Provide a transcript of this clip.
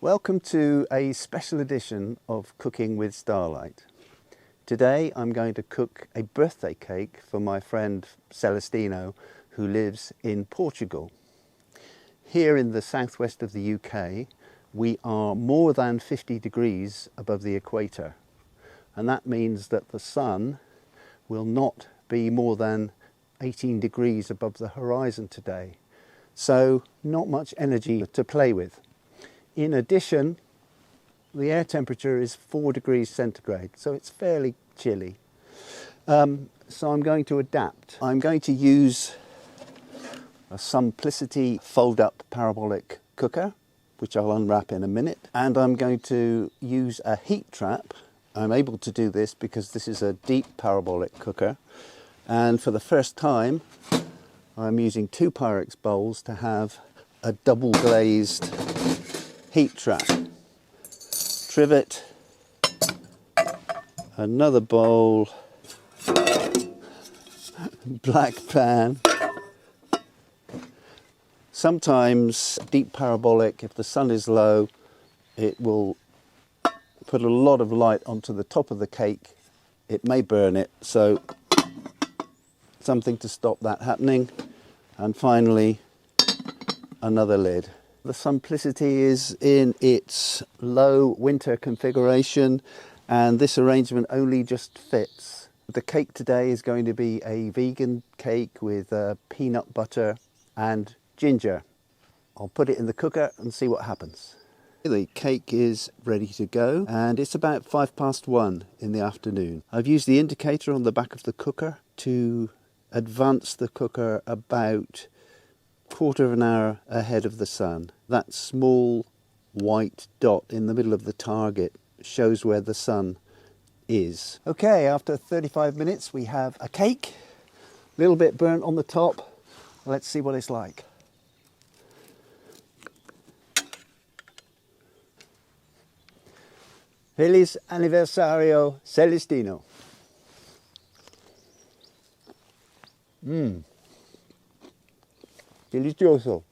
Welcome to a special edition of Cooking with Starlight. Today I'm going to cook a birthday cake for my friend Celestino, who lives in Portugal. Here in the southwest of the UK, we are more than 50 degrees above the equator, and that means that the sun will not be more than 18 degrees above the horizon today, so not much energy to play with. In addition, the air temperature is 4 degrees centigrade, so it's fairly chilly. So I'm going to adapt. I'm going to use a SLiCK fold-up parabolic cooker, which I'll unwrap in a minute. And I'm going to use a heat trap. I'm able to do this because this is a deep parabolic cooker. And for the first time, I'm using 2 Pyrex bowls to have a double glazed heat trap. Trivet, another bowl, black pan. Sometimes deep parabolic, if the sun is low, it will put a lot of light onto the top of the cake. It may burn it, so something to stop that happening. And finally, another lid. The SLiCK is in its low winter configuration, and this arrangement only just fits. The cake today is going to be a vegan cake with peanut butter and ginger. I'll put it in the cooker and see what happens. The cake is ready to go, and it's about 1:05 in the afternoon. I've used the indicator on the back of the cooker to advance the cooker about quarter of an hour ahead of the sun. That small white dot in the middle of the target shows where the sun is. Okay, after 35 minutes we have a cake, a little bit burnt on the top. Let's see what it's like. Feliz aniversario, Celestino. Delicioso.